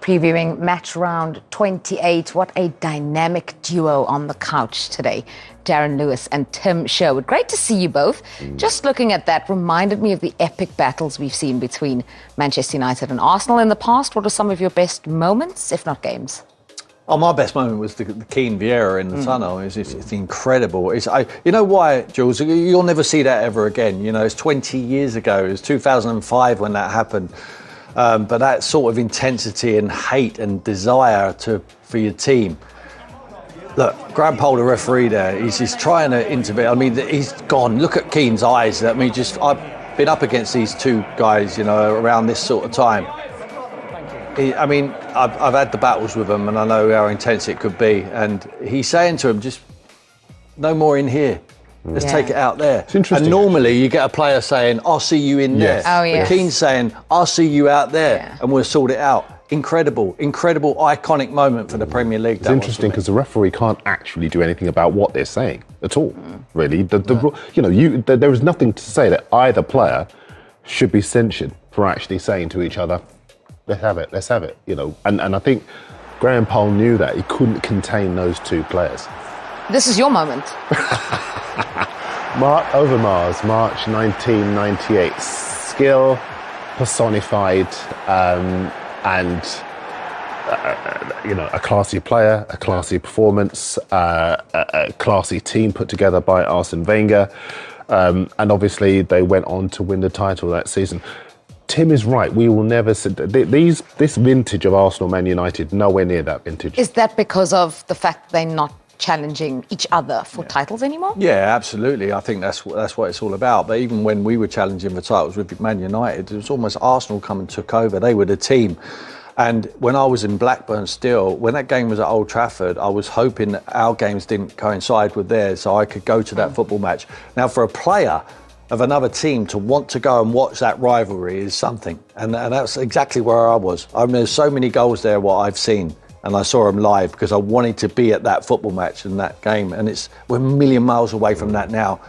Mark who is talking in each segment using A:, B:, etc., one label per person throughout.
A: previewing match round 28. What a dynamic duo on the couch today. Darren Lewis and Tim Sherwood. Great to see you both. Just looking at that reminded me of the epic battles we've seen between Manchester United and Arsenal in the past. What are some of your best moments, if not games?
B: Oh, my best moment was the Keane Vieira in the tunnel. It's incredible. You know why, Jules? You'll never see that ever again. You know, it's 20 years ago. It was 2005 when that happened. But that sort of intensity and hate and desire for your team. Look, Graham Poll, the referee there, he's trying to intervene. I mean, he's gone. Look at Keane's eyes. I mean, I've been up against these two guys, you know, around this sort of time. I've had the battles with him and I know how intense it could be. And he's saying to him, just no more in here. Let's take it out there.
C: It's interesting.
B: And normally you get a player saying, I'll see you in there.
A: Oh, yes.
B: But Keane's saying, I'll see you out there and we'll sort it out. Incredible, iconic moment for the Premier League.
C: It's interesting because the referee can't actually do anything about what they're saying at all, really. There is nothing to say that either player should be censured for actually saying to each other, let's have it, you know. And I think Graham Poll knew that. He couldn't contain those two players.
A: This is your moment.
C: Over Mars, March 1998. Skill personified, a classy player, a classy performance, a classy team put together by Arsene Wenger. And obviously they went on to win the title that season. Tim is right. We will never see this vintage of Arsenal, Man United, nowhere near that vintage.
A: Is that because of the fact they're not challenging each other for titles anymore?
B: Yeah, absolutely. I think that's what it's all about. But even when we were challenging for titles with Man United, it was almost Arsenal come and took over. They were the team. And when I was in Blackburn still, when that game was at Old Trafford, I was hoping that our games didn't coincide with theirs so I could go to that football match. Now, for a player of another team to want to go and watch that rivalry is something. And that's exactly where I was. I mean, there's so many goals there, what I've seen. And I saw them live because I wanted to be at that football match and that game. And we're a million miles away from that now.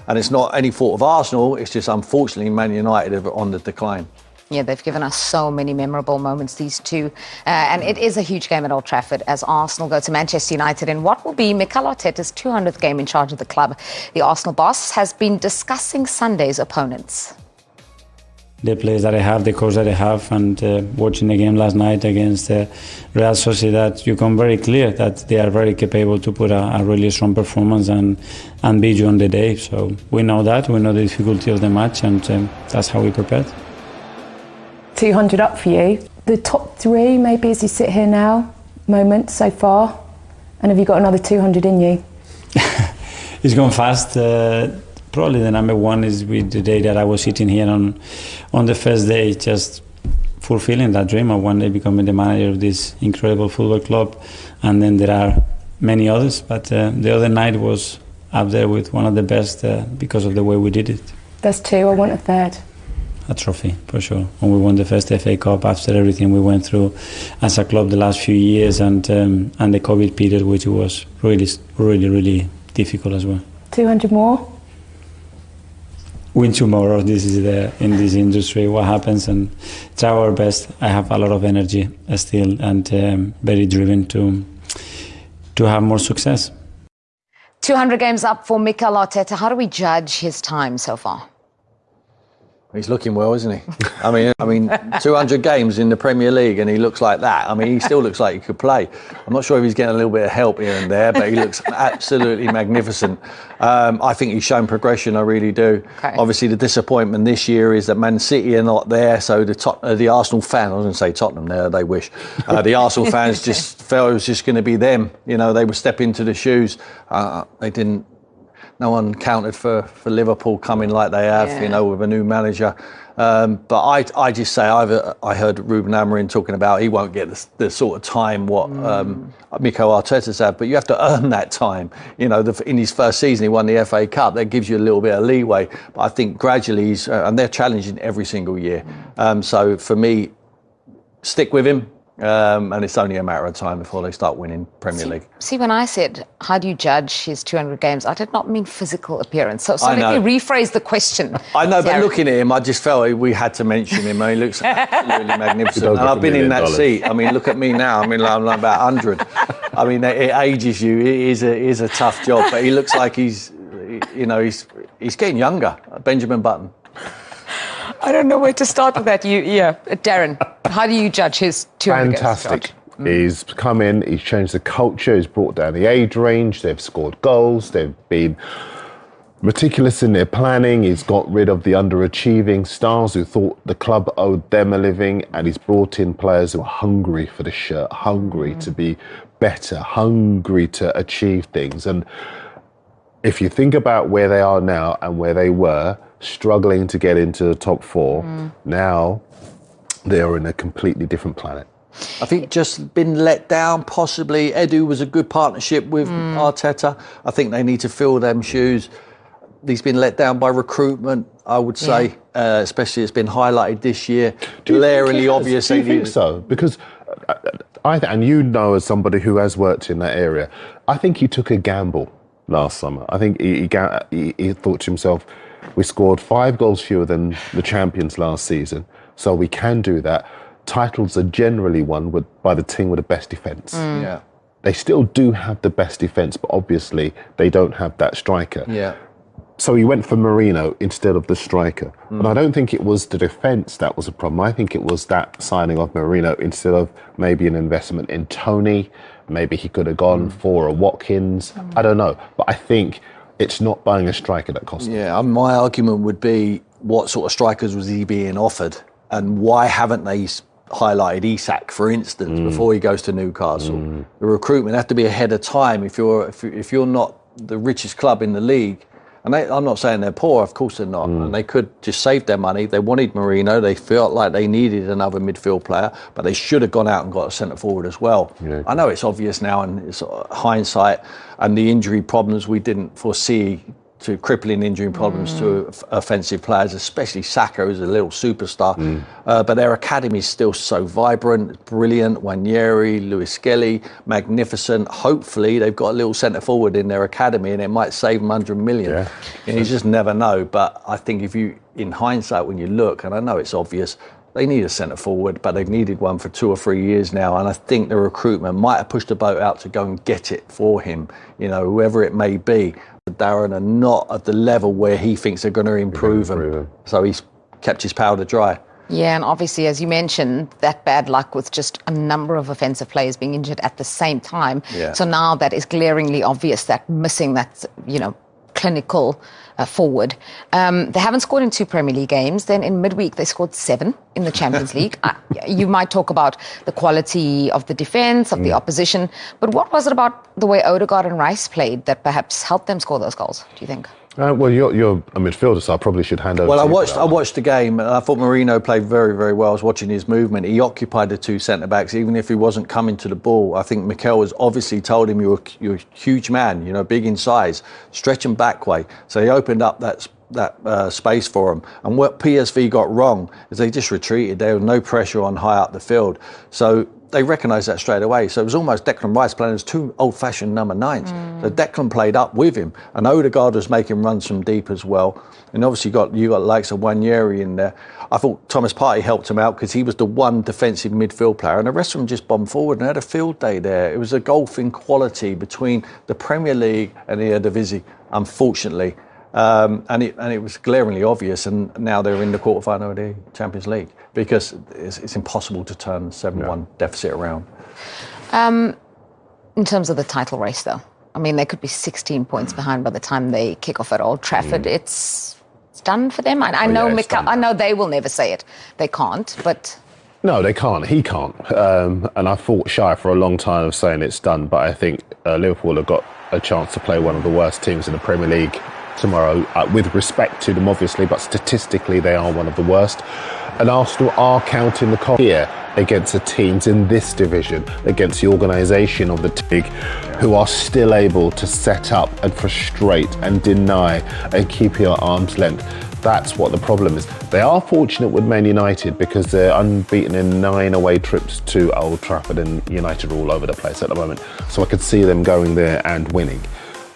B: And it's not any fault of Arsenal. It's just, unfortunately, Man United are on the decline.
A: Yeah, they've given us so many memorable moments, these two. And it is a huge game at Old Trafford as Arsenal go to Manchester United in what will be Mikel Arteta's 200th game in charge of the club. The Arsenal boss has been discussing Sunday's opponents.
D: The players that I have, the coach that I have, and watching the game last night against Real Sociedad, you come very clear that they are very capable to put a really strong performance and beat you on the day. So we know that, we know the difficulty of the match, and that's how we prepared.
E: 200 up for you. The top three, maybe as you sit here now, moments so far, and have you got another 200 in you?
D: It's gone fast. Probably the number one is with the day that I was sitting here on the first day, just fulfilling that dream of one day becoming the manager of this incredible football club. And then there are many others, but the other night was up there with one of the best because of the way we did it.
E: That's two, I want a third.
D: A trophy, for sure. When we won the first FA Cup after everything we went through as a club the last few years and the COVID period, which was really difficult as well.
E: 200 more?
D: Win tomorrow. This is in this industry what happens, and try our best. I have a lot of energy still and very driven to have more success.
A: 200 games up for Mikel Arteta. How do we judge his time so far?
B: He's looking well, isn't he? I mean, 200 games in the Premier League and he looks like that. I mean, he still looks like he could play. I'm not sure if he's getting a little bit of help here and there, but he looks absolutely magnificent. I think he's shown progression, I really do. Okay. Obviously, the disappointment this year is that Man City are not there, so the Arsenal fans, I was going to say Tottenham there, they wish. The Arsenal fans just felt it was just going to be them. You know, they would step into the shoes. They didn't. No one counted for Liverpool coming like they have, you know, with a new manager. But I just say, I heard Ruben Amorim talking about he won't get the sort of time what Mikel Arteta's had, but you have to earn that time. You know, in his first season, he won the FA Cup. That gives you a little bit of leeway. But I think gradually, and they're challenging every single year. So for me, stick with him. And it's only a matter of time before they start winning Premier League.
A: See, when I said, how do you judge his 200 games, I did not mean physical appearance. So
B: I
A: let
B: know.
A: me rephrase the question.
B: I know, but
A: Darren.
B: looking at him, I just felt we had to mention him. He looks absolutely magnificent.
C: Don't
B: And
C: get
B: I've been in that
C: $1 million.
B: seat. I mean, look at me now. I mean, I'm like about 100. I mean, it ages you. It is a tough job, but he looks like he's getting younger. Benjamin Button.
A: I don't know where to start with that. Darren, how do you judge his 200
C: Fantastic.
A: games?
C: He's come in, he's changed the culture, he's brought down the age range, they've scored goals, they've been meticulous in their planning, he's got rid of the underachieving stars who thought the club owed them a living, and he's brought in players who are hungry for the shirt, hungry to be better, hungry to achieve things. And if you think about where they are now and where they were, struggling to get into the top four, now they are in a completely different planet.
B: I think just been let down, possibly. Edu was a good partnership with Arteta. I think they need to fill them shoes. He's been let down by recruitment, I would say, especially it's been highlighted this year. Glaringly obvious.
C: Do you think so? Because and you know, as somebody who has worked in that area, I think he took a gamble last summer. I think he thought to himself, we scored 5 goals fewer than the champions last season, so we can do that. Titles are generally won by the team with the best defence.
B: Yeah.
C: They still do have the best defence, but obviously they don't have that striker.
B: Yeah.
C: So he went for Marino instead of the striker. And I don't think it was the defence that was a problem. I think it was that signing of Marino instead of maybe an investment in Tony. Maybe he could have gone for a Watkins. I don't know. But I think it's not buying a striker that costs them.
B: Yeah, my argument would be what sort of strikers was he being offered, and why haven't they highlighted Isak, for instance, before he goes to Newcastle? The recruitment have to be ahead of time if you're not the richest club in the league. And I'm not saying they're poor, of course they're not. And they could just save their money. They wanted Marino. They felt like they needed another midfield player, but they should have gone out and got a centre forward as well.
C: Yeah.
B: I know it's obvious now, and it's hindsight, and the injury problems we didn't foresee, to crippling injury problems to offensive players, especially Saka, who's a little superstar. But their academy is still so vibrant, brilliant. Wanyeri, Lewis Skelly, magnificent. Hopefully they've got a little centre forward in their academy and it might save them 100 million.
C: Yeah.
B: And you just never know. But I think if you, in hindsight, when you look, and I know it's obvious, they need a centre forward, but they've needed one for 2 or 3 years now. And I think the recruitment might have pushed the boat out to go and get it for him, whoever it may be. Darren are not at the level where he thinks they're going to improve him. So he's kept his powder dry.
A: Yeah, and obviously, as you mentioned, that bad luck with just a number of offensive players being injured at the same time.
B: Yeah.
A: So now that is glaringly obvious, that missing that, clinical forward. They haven't scored in 2 Premier League games. Then in midweek, they scored 7 in the Champions League. You might talk about the quality of the defence, of the opposition, but what was it about the way Odegaard and Rice played that perhaps helped them score those goals, do you think?
C: Well, you're a midfielder, so I probably should hand over
B: Well,
C: to you.
B: I watched the game, and I thought Marino played very, very well. I was watching his movement. He occupied the 2 centre-backs, even if he wasn't coming to the ball. I think Mikel has obviously told him, you're a huge man, big in size, stretch him back way. So he opened up that space for him. And what PSV got wrong is they just retreated. There was no pressure on high up the field. So they recognised that straight away. So it was almost Declan Rice playing as 2 old-fashioned number 9s. So Declan played up with him, and Odegaard was making runs from deep as well. And obviously you got likes of Wanyeri in there. I thought Thomas Partey helped him out because he was the one defensive midfield player, and the rest of them just bombed forward and had a field day there. It was a golfing quality between the Premier League and the Eredivisie, unfortunately. And it was glaringly obvious, and now they're in the quarterfinal of the Champions League because it's impossible to turn the 7-1 deficit around.
A: In terms of the title race, though, I mean, they could be 16 points behind by the time they kick off at Old Trafford. It's done for them. I know Mikel, I know they will never say it. They can't, but...
C: No, they can't. He can't. And I fought shy for a long time of saying it's done, but I think Liverpool have got a chance to play one of the worst teams in the Premier League tomorrow, with respect to them obviously, but statistically they are one of the worst. And Arsenal are counting the cost here against the teams in this division, against the organisation of the league, who are still able to set up and frustrate and deny and keep you at arm's length. That's what the problem is. They are fortunate with Man United because they're unbeaten in 9 away trips to Old Trafford, and United are all over the place at the moment. So I could see them going there and winning,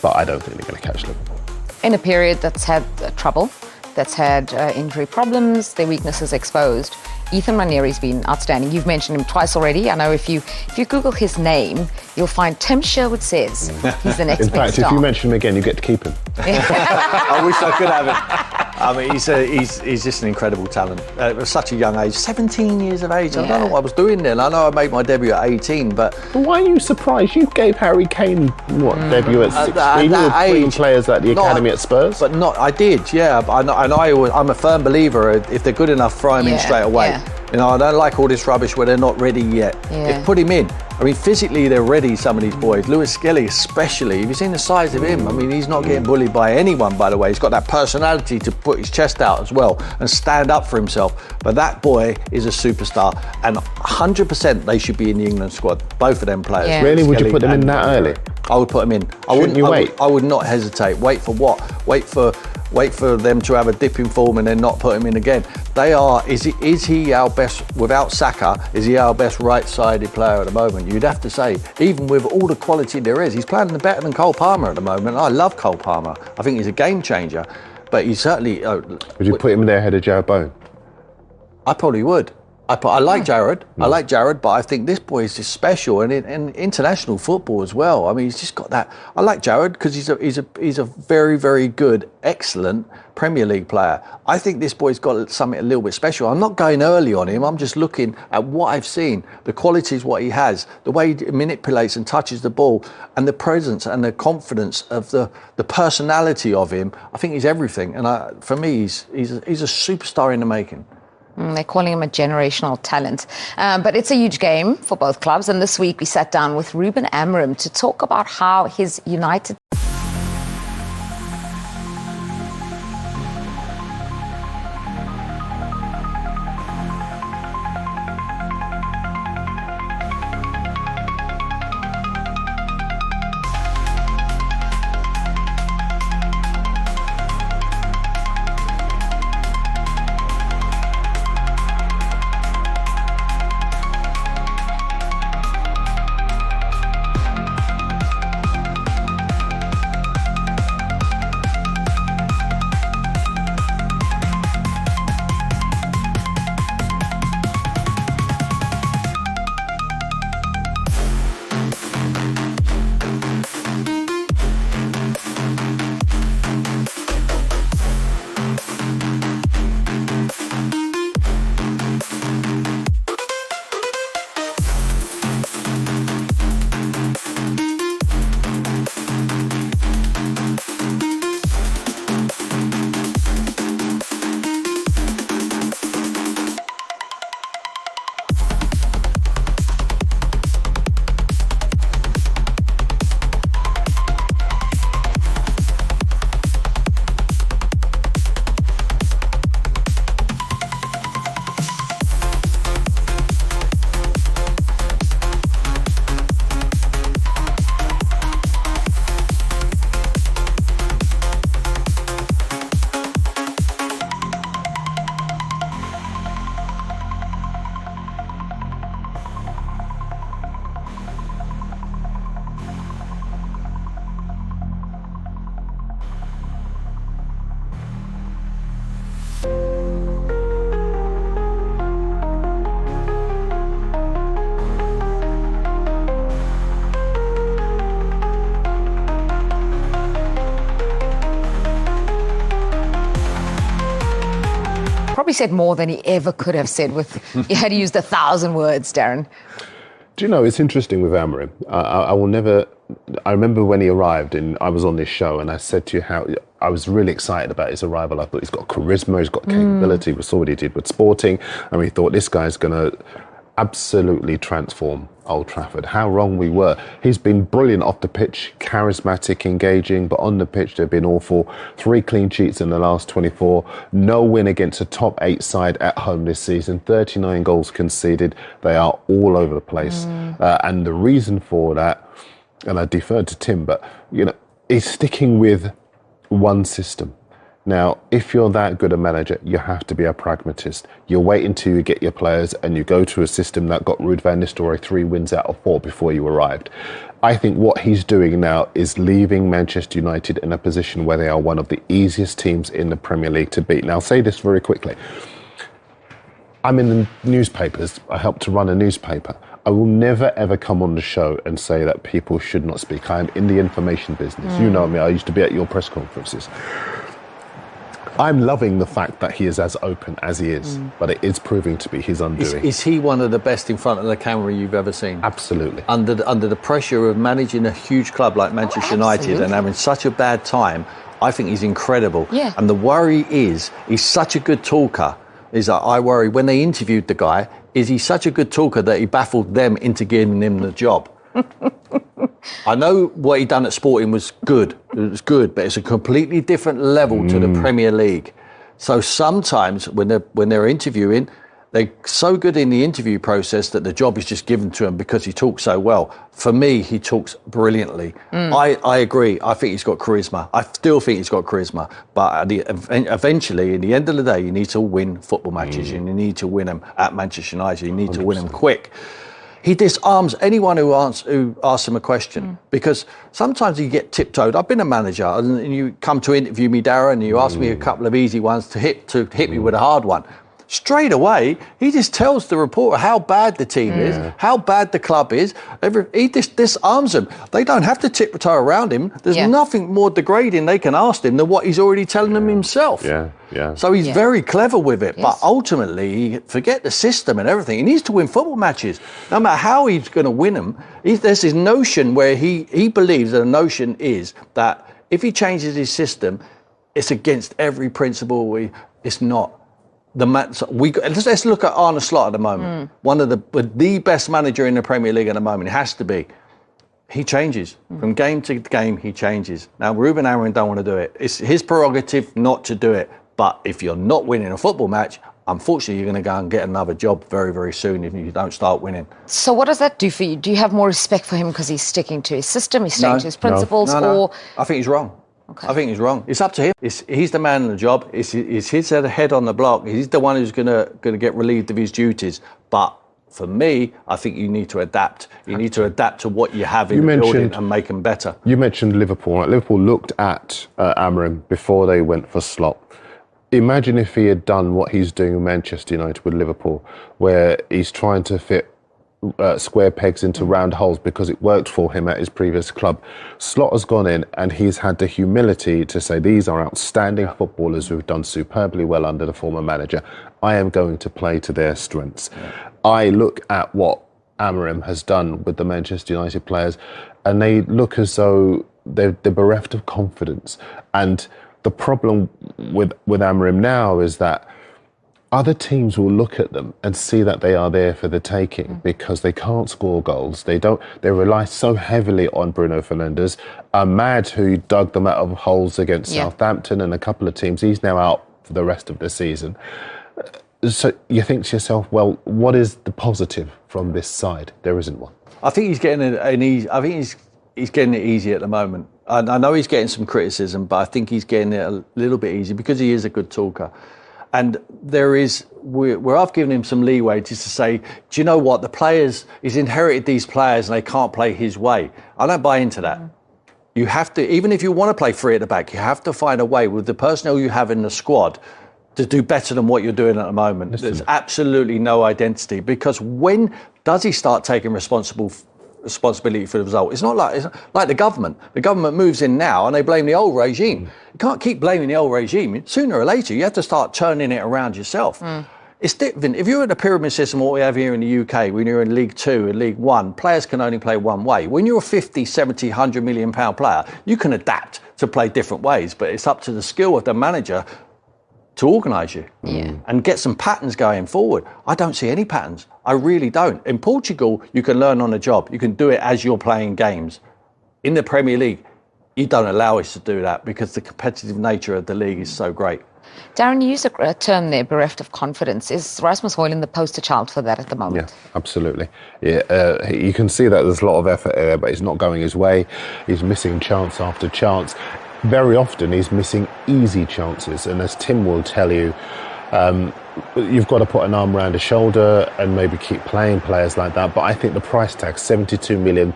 C: but I don't think they're going to catch Liverpool.
A: In a period that's had trouble, that's had injury problems, their weaknesses exposed, Ethan Ranieri's been outstanding. You've mentioned him twice already. I know if you Google his name, you'll find Tim Sherwood says he's the next
C: In fact,
A: big
C: if
A: star.
C: you mention him again, you get to keep him.
B: I wish I could have him. I mean, he's just an incredible talent. At such a young age, 17 years of age. I don't know what I was doing then. I know I made my debut at 18, but
C: Why are you surprised? You gave Harry Kane debut at 16.
B: at
C: You were
B: that
C: playing
B: age,
C: players at the
B: not-
C: academy at Spurs.
B: But not, I did, yeah. I'm a firm believer. If they're good enough, throw him in straight away.
A: Yeah.
B: You know, I don't like all this rubbish where they're not ready yet.
A: Yeah.
B: Put him in. I mean, physically they're ready. Some of these boys, Lewis Skelly especially. Have you seen the size of him? I mean, he's not getting bullied by anyone. By the way, he's got that personality to put his chest out as well and stand up for himself. But that boy is a superstar, and 100% they should be in the England squad. Both of them players.
A: Yeah.
C: Really? Would you
B: Skelly
C: put them in
B: and-
C: that early?
B: I would put him in.
C: Shouldn't you wait?
B: I would not hesitate. Wait for what? Wait for them to have a dip in form and then not put him in again. They are. Is he our best without Saka? Is he our best right-sided player at the moment? You'd have to say, even with all the quality there is, he's playing better than Cole Palmer at the moment. I love Cole Palmer. I think he's a game changer. But he certainly.
C: Would you put him there ahead of Jared Bowen?
B: I probably would. I like Jared. I like Jared, but I think this boy is just special, and in international football as well. I mean, he's just got that. I like Jared because he's a very, very good, excellent Premier League player. I think this boy's got something a little bit special. I'm not going early on him. I'm just looking at what I've seen, the qualities, what he has, the way he manipulates and touches the ball, and the presence and the confidence of the personality of him. I think he's everything, and for me, he's a superstar in the making.
A: They're calling him a generational talent. But it's a huge game for both clubs. And this week we sat down with Ruben Amorim to talk about how his United... Probably said more than he ever could have said he had used 1,000 words, Darren.
C: Do you know, it's interesting with Amorim. I will never... I remember when he arrived and I was on this show and I said to you how I was really excited about his arrival. I thought he's got charisma, he's got capability. We saw what he did with Sporting and we thought this guy's going to absolutely transform Old Trafford. How wrong we were. He's been brilliant off the pitch, charismatic, engaging, but on the pitch they've been awful. 3 clean sheets in the last 24. No win against a top 8 side at home this season. 39 goals conceded. They are all over the place. And the reason for that, and I deferred to Tim, but you know, he's sticking with one system. Now, if you're that good a manager, you have to be a pragmatist. You wait until you get your players and you go to a system that got Ruud van Nistelrooy 3 wins out of 4 before you arrived. I think what he's doing now is leaving Manchester United in a position where they are one of the easiest teams in the Premier League to beat. Now, I'll say this very quickly. I'm in the newspapers. I help to run a newspaper. I will never, ever come on the show and say that people should not speak. I am in the information business. You know me. I used to be at your press conferences. I'm loving the fact that he is as open as he is, but it is proving to be his undoing.
B: Is he one of the best in front of the camera you've ever seen?
C: Absolutely.
B: Under the pressure of managing a huge club like Manchester United and having such a bad time, I think he's incredible.
A: Yeah.
B: And the worry is, he's such a good talker. I worry when they interviewed the guy, is he such a good talker that he baffled them into giving him the job? I know what he done at Sporting was good. It was good, but it's a completely different level to the Premier League. So sometimes when they're interviewing, they're so good in the interview process that the job is just given to him because he talks so well. For me, he talks brilliantly. I agree. I think he's got charisma. I still think he's got charisma. But eventually, in the end of the day, you need to win football matches and you need to win them at Manchester United. You need to win them quick. He disarms anyone who asks him a question because sometimes you get tiptoed. I've been a manager and you come to interview me, Darren, and you ask me a couple of easy ones to hit me with a hard one. Straight away, he just tells the reporter how bad the team is, how bad the club is. He just disarms them. They don't have to tiptoe around him. There's nothing more degrading they can ask him than what he's already telling them himself. So he's very clever with it. But ultimately, forget the system and everything. He needs to win football matches. No matter how he's going to win them, there's this notion where he believes that the notion is that if he changes his system, it's against every principle. It's not. Let's look at Arne Slot at the moment. One of the best manager in the Premier League at the moment. It has to be. He changes from game to game. He changes. Now Ruben Amorim don't want to do it. It's his prerogative not to do it. But if you're not winning a football match, unfortunately, you're going to go and get another job very, very soon if you don't start winning.
A: So what does that do for you? Do you have more respect for him because he's sticking to his system, he's sticking to his principles, or
B: I think he's wrong.
A: Okay.
B: I think he's wrong. It's up to him. He's the man in the job. It's his head on the block. He's the one who's going to get relieved of his duties. But for me, I think you need to adapt. You need to adapt to what you have in the building and make them better.
C: You mentioned Liverpool. Right? Liverpool looked at Amorim before they went for Slot. Imagine if he had done what he's doing in Manchester United with Liverpool, where he's trying to fit square pegs into round holes because it worked for him at his previous club. Slot has gone in and he's had the humility to say these are outstanding footballers who've done superbly well under the former manager. I am going to play to their strengths. I look at what Amorim has done with the Manchester United players and they look as though they're bereft of confidence. And the problem with Amorim now is that other teams will look at them and see that they are there for the taking because they can't score goals. They rely so heavily on Bruno Fernandes. Ahmad, who dug them out of holes against Southampton and a couple of teams, he's now out for the rest of the season. So you think to yourself, well, what is the positive from this side? There isn't one.
B: I think he's getting he's getting it easy at the moment. I know he's getting some criticism, but I think he's getting it a little bit easy because he is a good talker. And where I've given him some leeway just to say, do you know what? He's inherited these players and they can't play his way. I don't buy into that. You have to, even if you want to play free at the back, you have to find a way with the personnel you have in the squad to do better than what you're doing at the moment. There's absolutely no identity because when does he start taking responsibility for the result? It's like the government. The government moves in now and they blame the old regime. You can't keep blaming the old regime. Sooner or later, you have to start turning it around yourself. It's different. If you're in a pyramid system, what we have here in the UK, when you're in League 2 and League 1, players can only play one way. When you're a 50, 70, 100 million pound player, you can adapt to play different ways, but it's up to the skill of the manager to organise you and get some patterns going forward. I don't see any patterns. I really don't. In Portugal, you can learn on the job. You can do it as you're playing games. In the Premier League, you don't allow us to do that because the competitive nature of the league is so great.
A: Darren, you used a term there, bereft of confidence. Is Rasmus Højlund the poster child for that at the moment?
C: Yeah, absolutely. Yeah, you can see that there's a lot of effort there, but it's not going his way. He's missing chance after chance. very often he's missing easy chances. And as Tim will tell you, you've got to put an arm around a shoulder and maybe keep playing players like that. But I think the price tag, £72 million,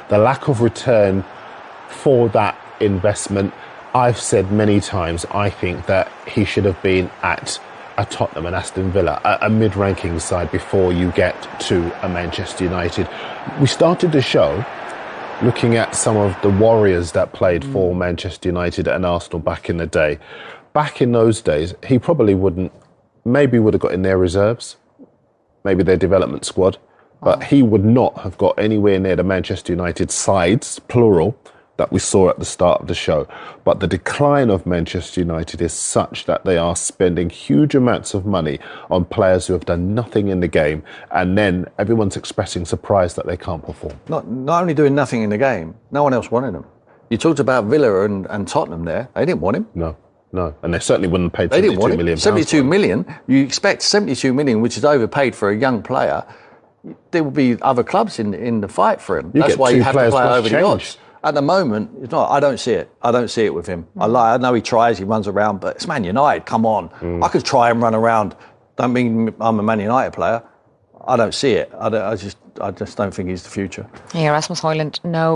C: the lack of return for that investment, I've said many times, I think that he should have been at a Tottenham and Aston Villa, a mid-ranking side, before you get to a Manchester United. We started the show looking at some of the warriors that played for Manchester United and Arsenal back in the day. Back in those days, he probably would have got in their reserves, maybe their development squad, but he would not have got anywhere near the Manchester United sides, plural, that we saw at the start of the show. But the decline of Manchester United is such that they are spending huge amounts of money on players who have done nothing in the game, and then everyone's expressing surprise that they can't perform.
B: Not only doing nothing in the game, no one else wanted him. You talked about Villa and Tottenham there. They didn't want him.
C: No, and they certainly wouldn't have paid
B: They didn't want
C: £72 million.
B: 72 million. You expect 72 million, which is overpaid for a young player. There will be other clubs in the fight for him. That's why you have to play over the odds. At the moment, it's not. I don't see it. I don't see it with him. I know he tries, he runs around, but it's Man United. Come on, I could try and run around. Don't mean I'm a Man United player. I don't see it. I just don't think he's the future.
A: Yeah, Rasmus Højlund, no